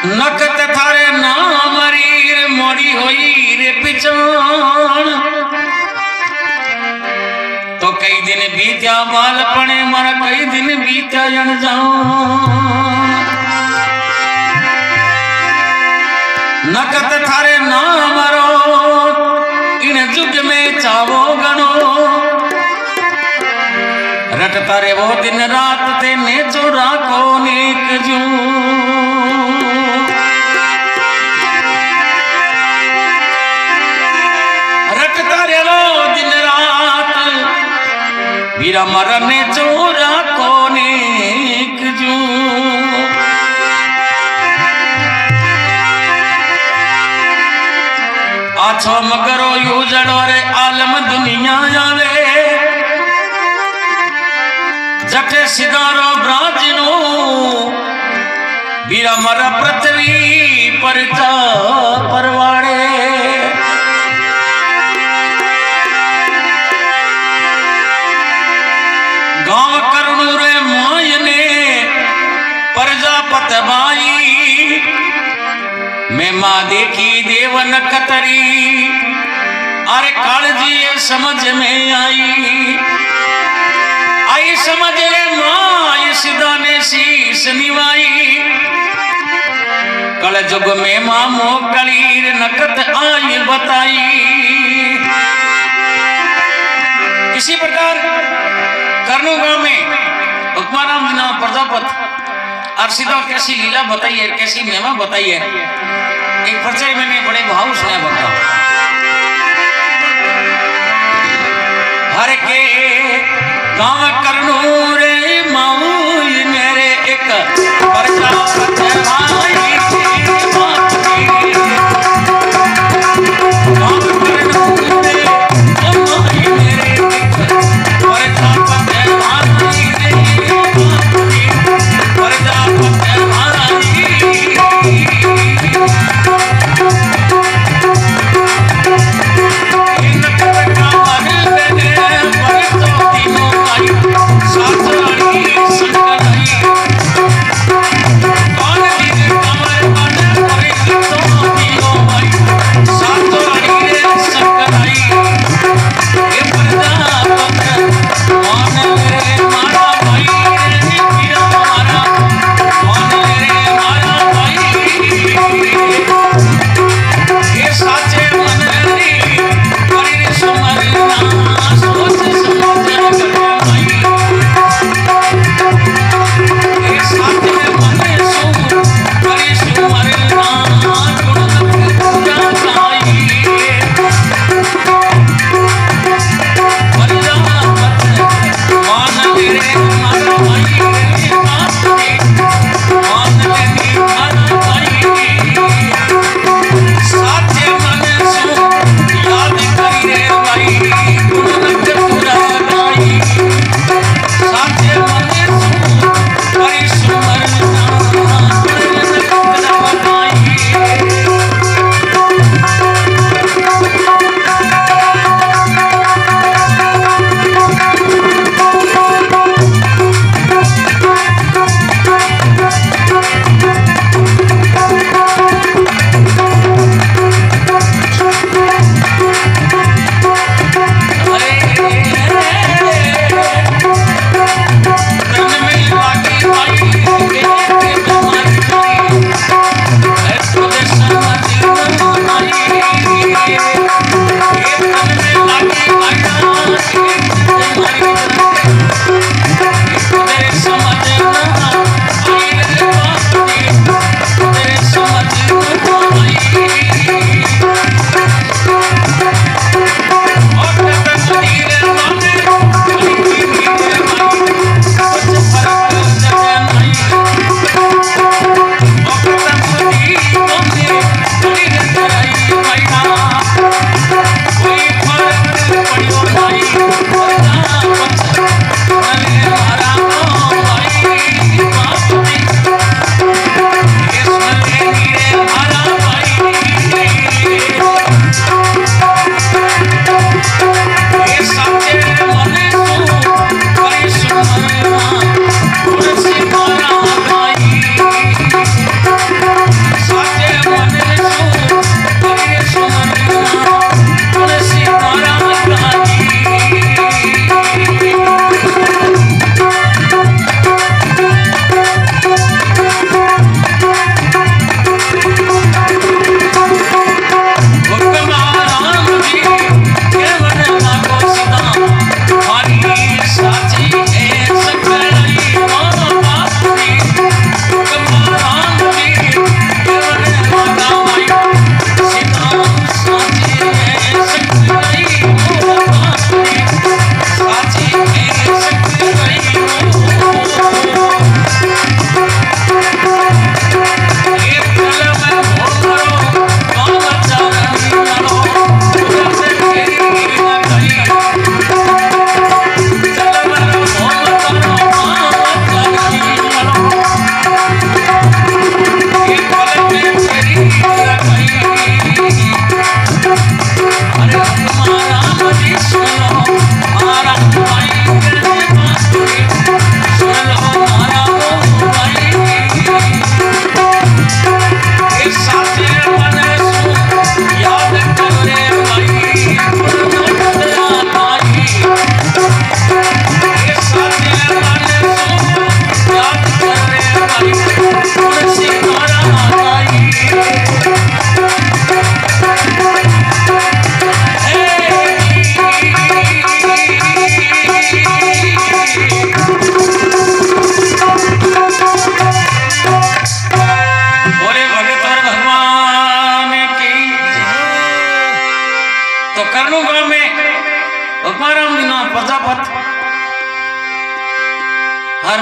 नकत थारे नाम रीर मोड़ी होई रे पिछाण। तो कई दिन बीत्या बालपणे मारा कई दिन बीत्या अनजान। नकत थारे नाम रो इन जुग में चावो गणो। रटता रे वो दिन रात ते ने चोरा को नेक जू। रटता रे वो दिन रात वीरा मरने चोरा को नेक जू। आछो मगरो यूजड़ो रे आलम दुनिया आवे। जटे सिदारो ब्राजनो वीरा मरा पृथ्वी पर परवाड़े। गांव करुणु रे मायने प्रजापत बाई। मैं माँ देखी देवन कतरी अरे कालजी समझ में आई समझ रे माँ सिदा ने शीश निवाई। कल जुग में माँ मोकलीर नकत आई बताई। इसी प्रकार करनू गांव में उपमाराम जी नाम प्रजापत अर्शिदा कैसी लीला बताई है, कैसी महिमा बताई है। एक परिचय मैंने बड़े भाव सुना बताओ। हर के गांव करनू रे माऊ मेरे एक प्रजापत भाई।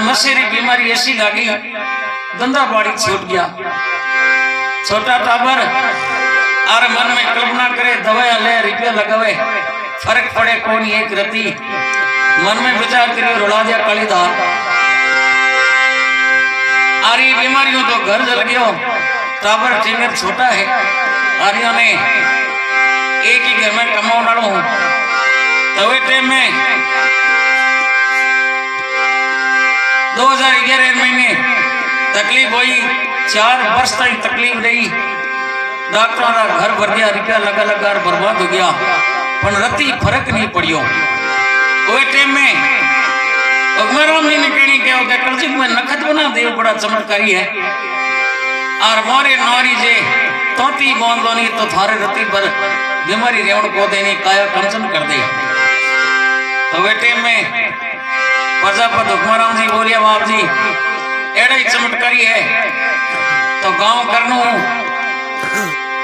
नशेरी बीमारी ऐसी लगी, धंधा बाड़ी छूट गया। छोटा टाबर और मन में कल्पना करे, दवाया ले रुपया लगावे, फर्क पड़े कौन एक रती। मन में विचार करियो, रुला दिया कालीधार। और ये बीमारियों तो घर जल गयो, टाबर टिंगर छोटा है। आर्यों ने एक ही घर में कमाओ डालो हूं। तवे टाइम में 2011 महीने तकलीफ हुई, 4 वर्ष तक तकलीफ रही। डॉक्टरों का घर भर गया, रुपया लगा लगा बर्बाद हो गया, पर रती फर्क नहीं पड़ियो। वो टाइम में भगवान जी ने कहनी कहो कि कलजुग में नखत बना देव बड़ा चमत्कारी है। और मारे नारी जे तोती बांधोनी तो थारे रति पर बीमारी रेवण को देने काया कंचन कर दे। तो वे टाइम में प्रजापति हुक्माराम जी बोलिया, बाप जी एड़ा ही चमत्कारी है तो गांव करनू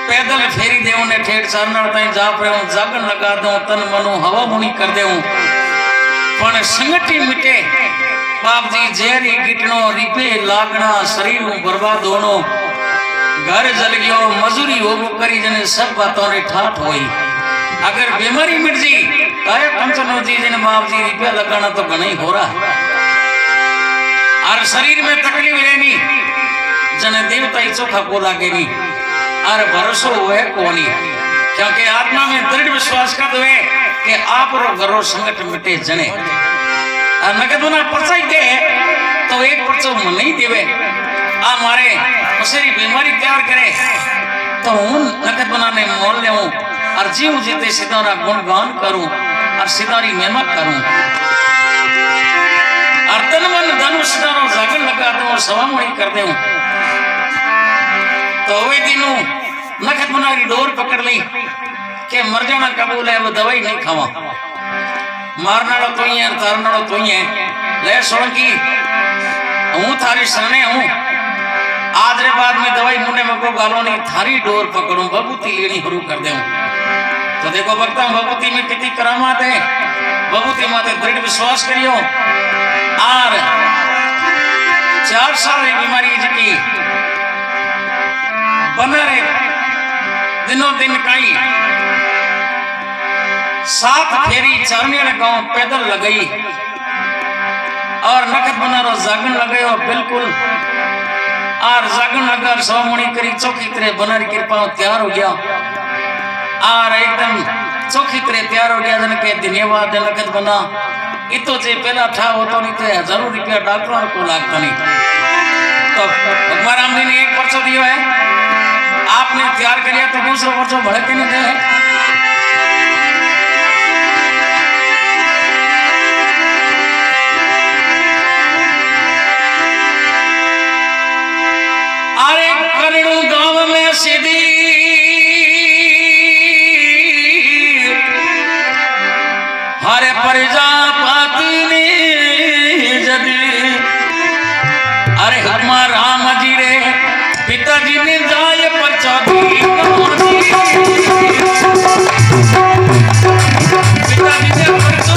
पैदल फेरी देव ने ठेठ सारनाल ताई जा पड़े, जागन लगा दूं, तन मनु हवा बुनी कर देऊं, पण संगठी मिटे। बाप जी जेरी गिटनो रिपे लागना, शरीर बर्बाद होनो, घर जल गयो, मजूरी हो करी जने सब बातों रे ठाठ होई। अगर बीमारी मिट जी काया कंचन जी जने बाप जी रिपे लगाना तो घना ही हो रहा। और शरीर में तकलीफ रहनी जने देवता ही चोखा को लागे नहीं, और भरोसो हुए कोनी, क्योंकि आत्मा में दृढ़ विश्वास कर दे कि आप रो घरो संकट मिटे जने। नगद बना पर्चा दे तो एक पर्चो नहीं देवे, आ मारे मसेरी बीमारी तैयार करे तो हूं नगद बनाने मोल ले और जीव जीते सितारा गुणगान करूं और सितारी महिमा करूं। और तन मन धन सितारों जागन लगा दूं और सवामुणी कर दूं। तो वे दिनों नगद बनारी डोर पकड़ ली के मर जाना कबूल है, वो दवाई नहीं खावा, मारना तो ही है, तारना तो ही है। ले सोलंकी हूं थारी सरने हूं, आज रे बाद में दवाई मुंडे में को गालो नहीं, थारी डोर पकड़ूं, बबूती लेनी शुरू कर दूं। तो देखो भक्ता बबूती में कितनी करामात है। बबूती माते दृढ़ विश्वास करियो। और 4 साल की बीमारी जी बना रहे दिनों दिन कई 7 फेरी चरने गांव पैदल लगाई और नखत बनारो जागन लगायो बिल्कुल। और जागन लगा सवामुणी करी चौकी तरह बनारी कृपा तैयार हो गया और एकदम चौकी तरह तैयार हो गया। जन के धन्यवाद नखत बना इतो जे पहला था वो तो नहीं थे, 1000 रुपया डॉक्टरों को लागता नहीं। तो भगवान राम जी ने एक पर्चो दिया है, आपने तैयार कर लिया तो दूसरा पर्चो भड़के नहीं दे। अरे करणु गांव में सीधी हरे प्रजापति ने जदी, अरे हरमा राम जी रे पिताजी ने जाए पर्चा दी, पिताजी ने पर्चा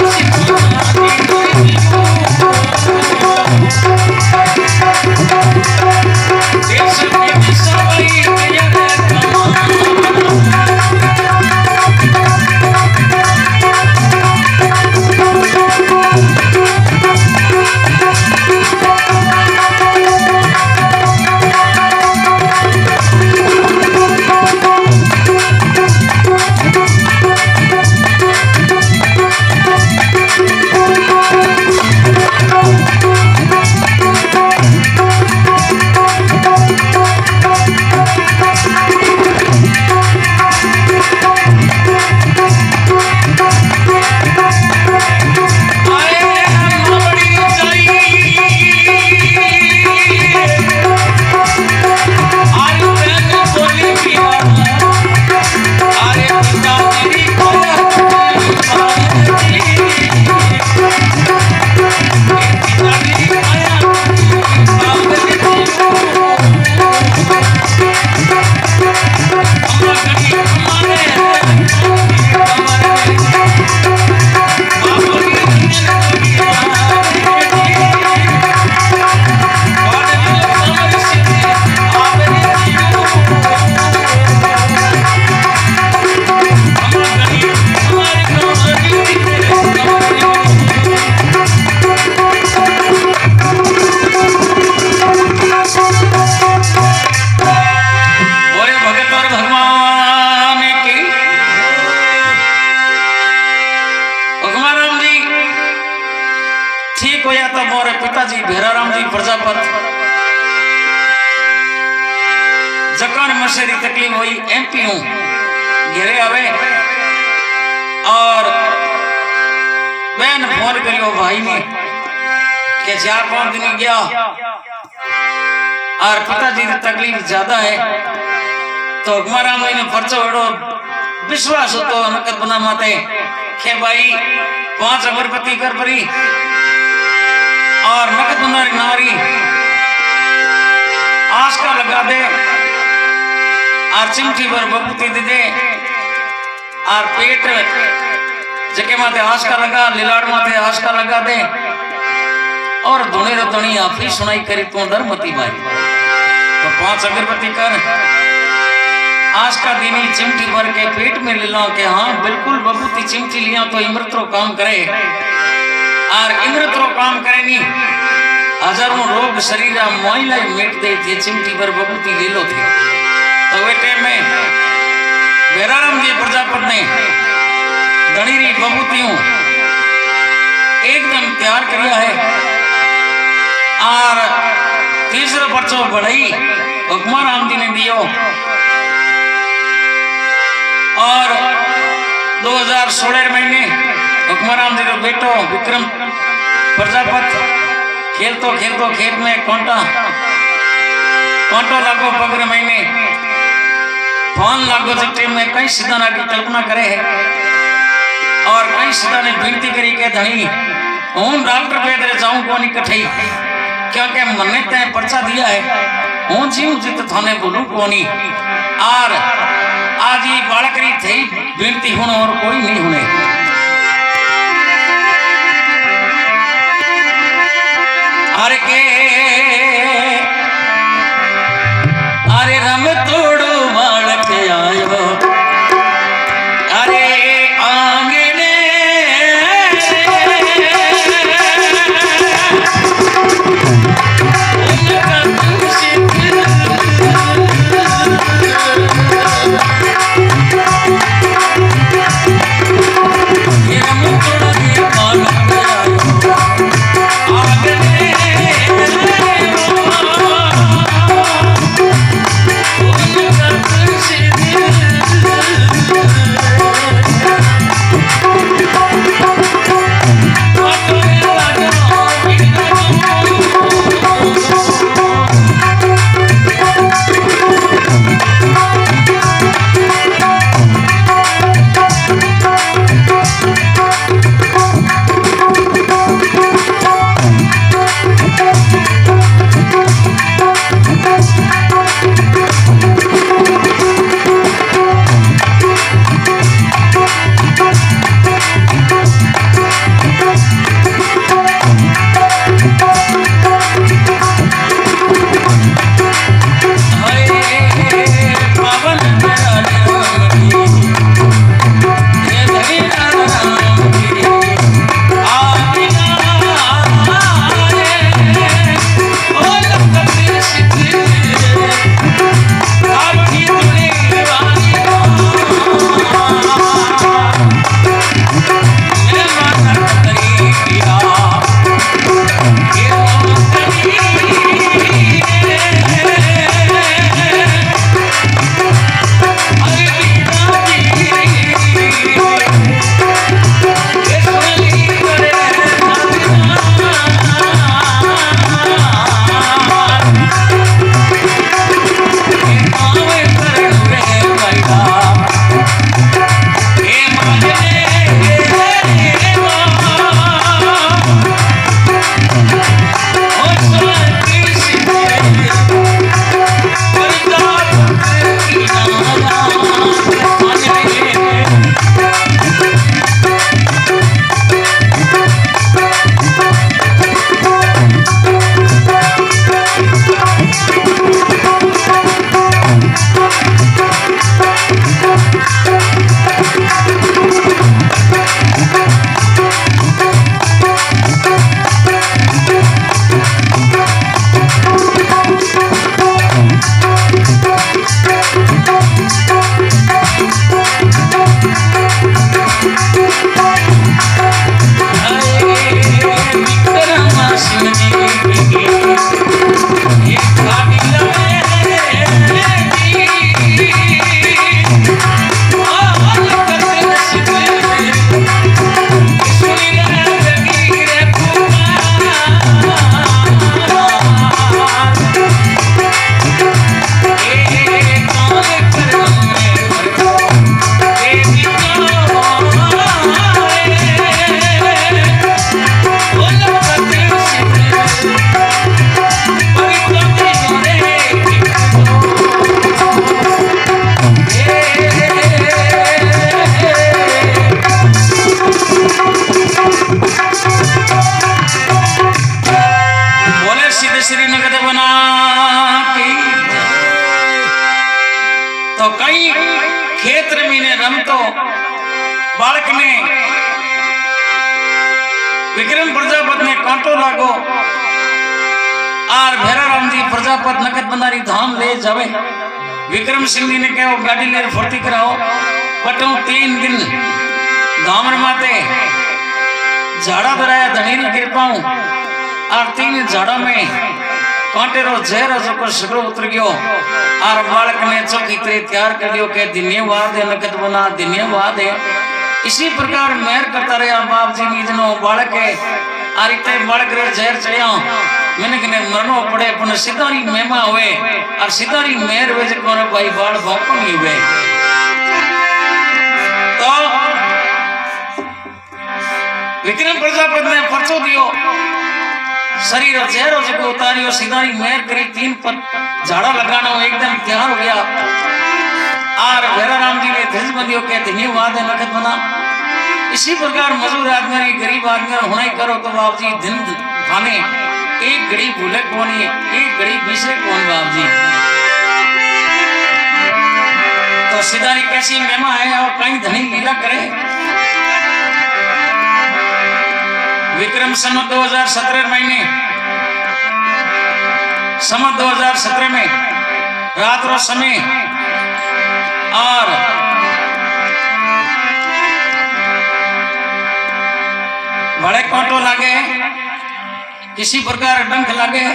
पिताजी भेराराम जी प्रजापत जकान मशेरी तकलीफ हुई एमपी हूं घेरे आवे और बहन फोन करियो भाई ने कि 4-5 दिन गया और पिताजी की तकलीफ ज्यादा है तो हुक्माराम ने पर्चो वेड़ो विश्वास हो तो नकद बना माते के भाई 5 अगरबत्ती कर परी और नकद बना नारी आस का लगा दे और चिमटी पर बबूती दे दे और पेट जके माथे आस का लगा लिलाड़ माथे आस का लगा दे और धुने रतनी आपी सुनाई करी तो डर मती मारी तो 5 अगरबत्ती कर आस का दीनी चिमटी भर के पेट में ले लो के हाँ बिल्कुल बबूती चिमटी लिया तो इमृत्रो काम करे और इमृत्रो काम करे नहीं हजारों रोग शरीर मोइला मिट दे थे चिमटी भर बबूती ले लो थे तो वे टाइम में भेराराम जी प्रजापत ने धनीरी बबूतियों एकदम तैयार किया है और तीसरा पर्चो बढ़ाई हुक्माराम जी ने दियो और 2016 महीने हुक्माराम जी का बेटो विक्रम प्रजापत खेलतो खेलतो खेत में कांटो लागो पगरे महीने फोन लागो जिट्टे में कई सिद्धांत की कल्पना करे है और कई सिद्धांत ने विनती करी के धनी हूं डॉक्टर पे तेरे जाऊं को नहीं कठई क्योंकि मन्ने ते पर्चा दिया है हूं जीव जित थाने बोलूं को नहीं और आज ये बालकरी थी विनती होने और कोई नहीं होने अरे के अरे रम तोड़ो बालक आयो अरे आंगने श्री नगद बना की। तो कई खेत्र में ने रम तो बालक ने विक्रम प्रजापत ने कांटो लागो और भैराराम जी प्रजापत नगद बनारी धाम ले जावे। विक्रम सिंह जी ने कहो गाड़ी ले फुर्ती कराओ बटो 3 दिन धाम माते झाड़ा दराया धनी कृपाऊं और 3 झाड़ा में कांटे रो जहर जो शुरू उतर गयो और बालक ने चौकी तरह तैयार कर लियो के धन्यवाद है नगद बना धन्यवाद है। इसी प्रकार मेहर करता रहा बाप जी नीजनो बालक है और इतने बालक रे जहर चढ़िया मैंने कने मरनो पड़े पुन सिधारी मेहमा हुए और सिधारी मेहर वे जो भाई बाल भौंको नहीं हुए। तो विक्रम प्रजापत ने पर्चो दियो शरीर जहरो जो उतारियो सिधारी मेहर करी 3 पर झाड़ा लगाना एकदम तैयार हो गया और भैराराम जी ने ध्वज बंदियों के धन्यवाद है नगद बना। इसी प्रकार मजदूर आदमी गरीब आदमी होना ही करो तो बाप जी दिन खाने एक घड़ी भूले कौन है एक घड़ी पीछे कौन बाप जी। तो सिधारी कैसी महिमा है और कहीं धनी लीला करे। विक्रम संवत 2017 महीने संवत 2017 में रात रो समय और बड़े कांटो लागे किसी प्रकार डंक लागे।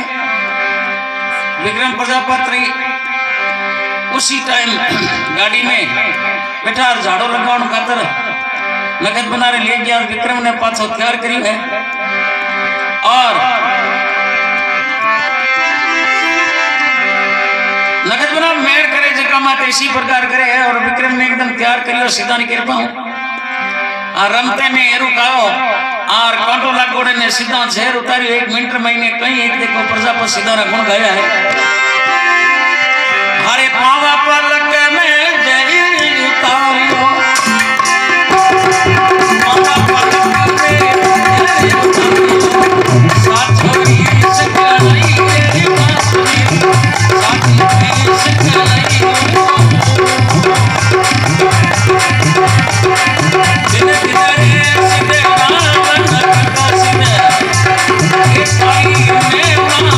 विक्रम प्रजापति उसी टाइम गाड़ी में बैठा झाड़ो लगाने खातर नगद बनारे ले गया। विक्रम ने पाछो तैयार करी है और नगद बना मेहर करे जका माते इसी प्रकार करे है और विक्रम ने एकदम तैयार करियो सीधा नहीं कर पाऊं और रमते ने एरू खाओ और कांटो लागोड़े ने सीधा झेर उतारियो 1 मिनट महीने कहीं एक देखो प्रजापति सीधा रा गुण गाया है। हरे पावा पलक में जय उतारियो पावा पलक में जय उतारियो साथी सकलाई रे बासुरी साथी सकलाई दिन किधरे सीधे रावण का सीधे एक आई में मां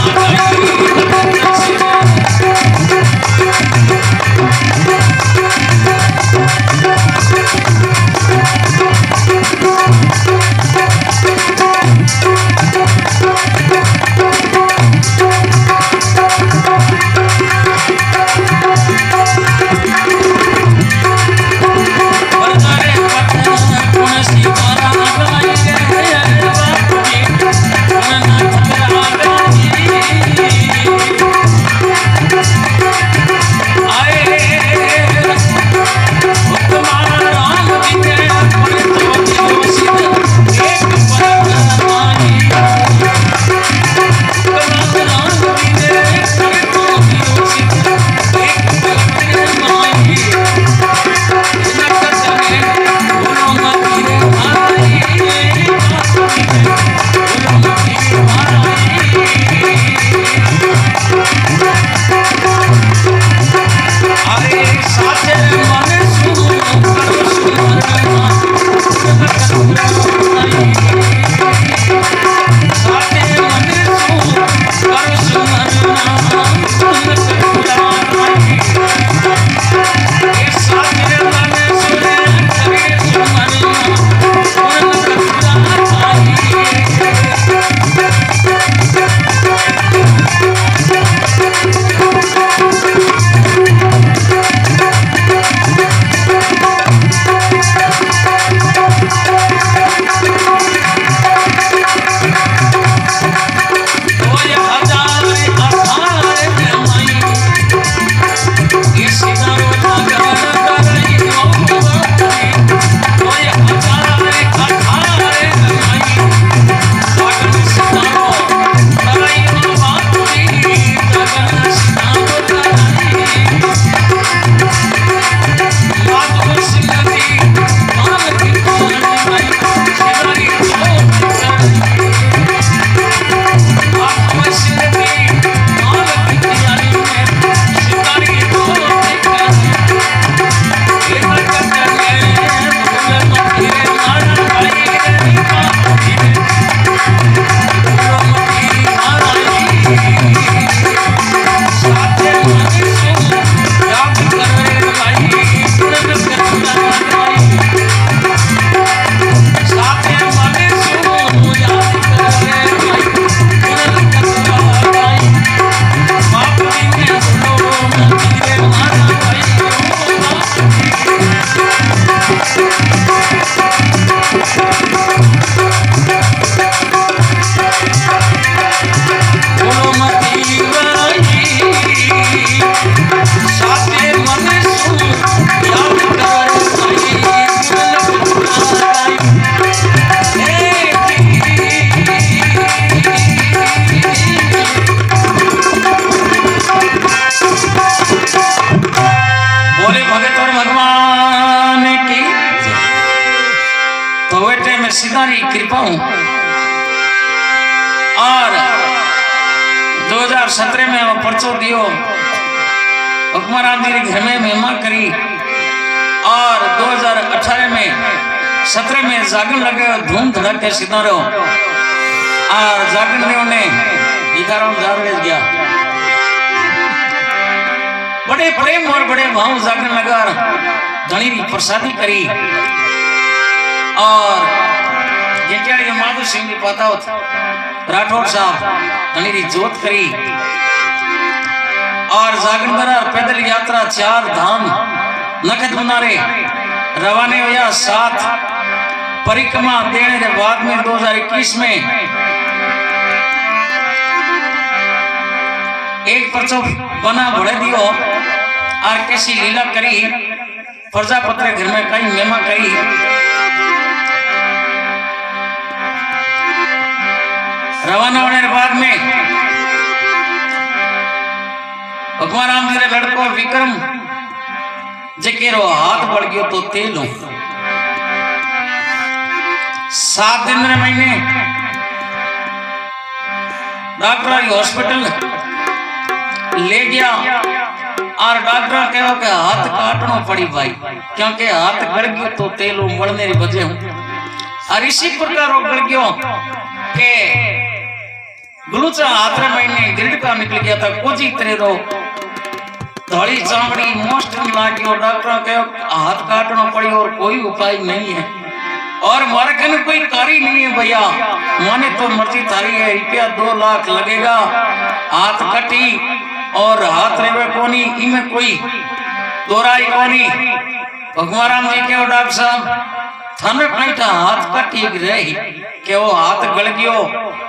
कृपा हूं। और 2017 में वो पर्चो दियो, हुक्मराम जी घर में महिमा करी। और 2018 में 17 में जागरण लगे धूम धड़के सीधा रहो। और जागरण ने उन्हें इधारों जार भेज गया। बड़े प्रेम और बड़े भाव जागरण लगा धनी की प्रसादी करी। और ये क्या माधु सिंह जी पता राठौर साहब धनी की जोत करी। और जागरण पैदल यात्रा 4 धाम नखत बनारे रवाने हुआ। 7 परिक्रमा देने के बाद में 2021 में एक पर्चो बना भड़े दियो। और कैसी लीला करी प्रजापत्र घर में कई महिमा करी। रवाना होने के बाद में भगवान जी ने लड़को विक्रम जेकेरो हाथ बढ़ गयो तो तेल हो। 7 दिन रे महीने डॉक्टर हॉस्पिटल ले गया। और डॉक्टर कहो कि हाथ काटना पड़ी भाई, क्योंकि हाथ गड़ गयो तो तेल उमड़ने की वजह हूं। और इसी प्रकार वो गड़ गयो के गुलूचा हाथ रे महीने गिरड का निकल गया था। कुछ ही तरह रो धड़ी चामड़ी मोस्ट लागियो। डॉक्टर कहो हाथ काटना पड़ी और कोई उपाय नहीं है। और मारे कने कोई कारी नहीं है भैया, माने तो मर्जी थारी है, रुपया 2 लाख लगेगा। हाथ कटी और हाथ रेवे कोनी, इमे कोई दोराई कोनी। भगवान जी के डॉक्टर साहब थाने पैठा हाथ कटी रही कि वो हाथ गल गयो।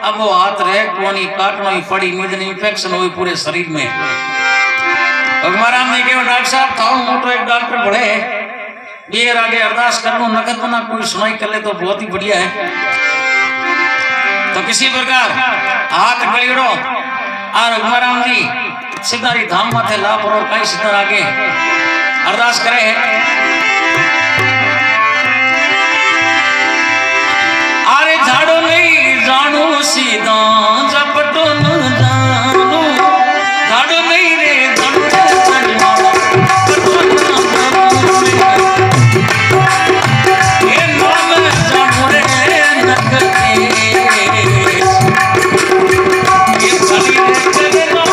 अब वो हाथ रहे कोनी, काटना ही पड़ी, मुझे इन्फेक्शन हुई पूरे शरीर में। भगवान जी के डॉक्टर साहब था मोटो एक डॉक्टर बड़े बेर आगे अरदास करनो नकद बना कोई सुनाई कर ले तो बहुत ही बढ़िया है। तो किसी प्रकार हाथ गलियो और भगवान जी सिद्धारी धाम माथे लाभ और कई सिद्धार आगे अरदास करे है। अरे झाड़ो नहीं जानू सीधा झपटो न जानू, झाड़ो नहीं रे जानू ये नाम जानू रे नकते ये भली रे चले नो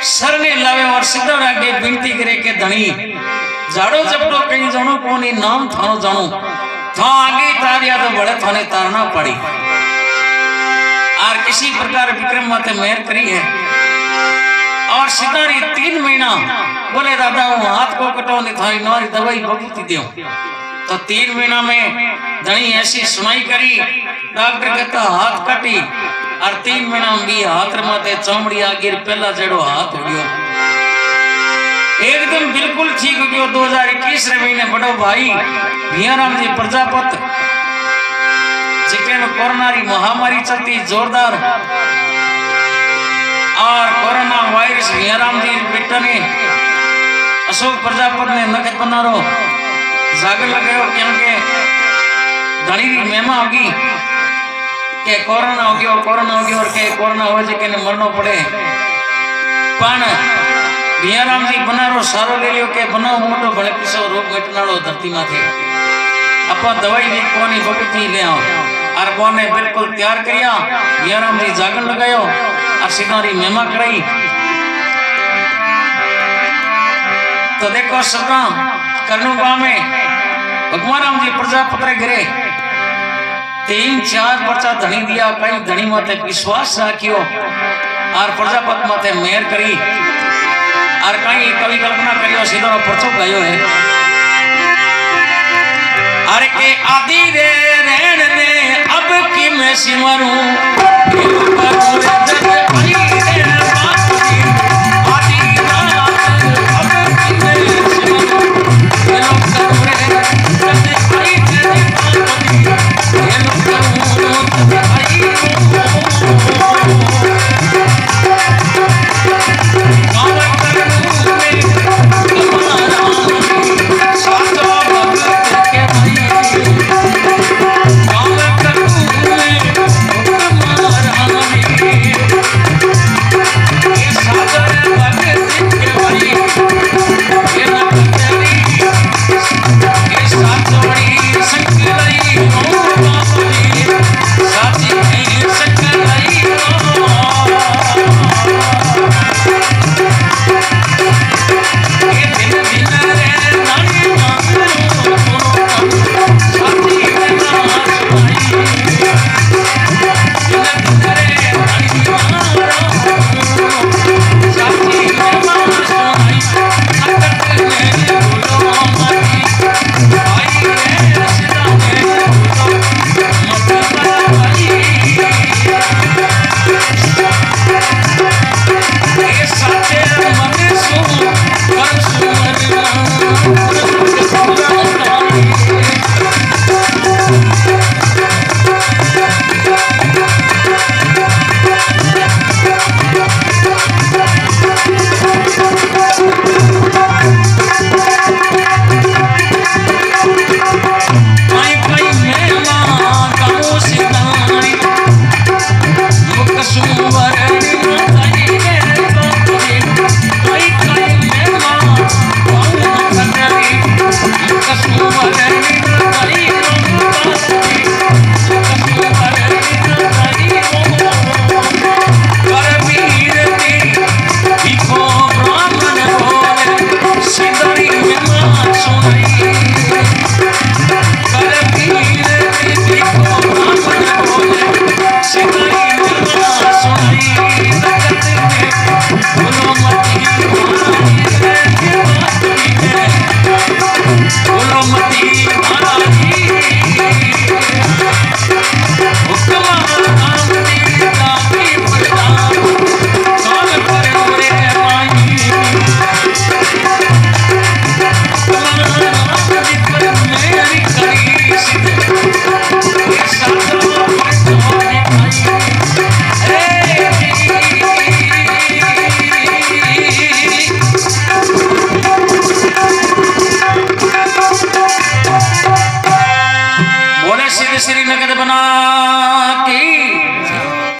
सर ने लावे और सीधा आगे विनती करे के धनी जाड़ो जपड़ो कहीं जानो कोनी नाम थानो जानो था आगे तारिया तो बड़े थाने तारना पड़ी और किसी प्रकार विक्रम माते मेहर करी है और सितारी 3 महीना बोले दादा वो हाथ को कटो नहीं थारी नारी दवाई बगुती दो तो 3 महीना में धनी ऐसी सुनाई करी डॉक्टर कहता हाथ कटी और 3 महीना में भी हाथ माते चमड़ी आगे पहला जड़ो हाथ हो गयो एकदम बिल्कुल ठीक हो गयो 2021 रे महीने बड़ो भाई भियाराम जी प्रजापत जिके में कोरोना री महामारी चलती जोरदार और कोरोना वायरस भियाराम जी बेटा ने अशोक प्रजापत ने नखत बनारो जागर लगायो क्योंकि धनी री महिमा होगी के कोरोना हो गयो और के कोरोना हो जे के ने मरनो पड़े पण भियाराम जी बनारो सारो ले लियो के बनाओ मोटो भले किसो रोग मिटनाड़ो धरती माथे अपा दवाई भी कोनी बगुती ले आओ और कोने बिल्कुल तैयार करिया भियाराम जी जागन लगायो और सिनारी महिमा कराई तो देखो सदा करनु गांव में भगवान राम जी प्रजापत्र घरे 3-4 पर्चा धनी दिया कई धनी माते विश्वास राखियो और प्रजापत माते मेहर करी और कई कवि कल्पना करियो सीधो पर्चो गयो है अरे के आदि रे रेण ने अब की मैं सिमरू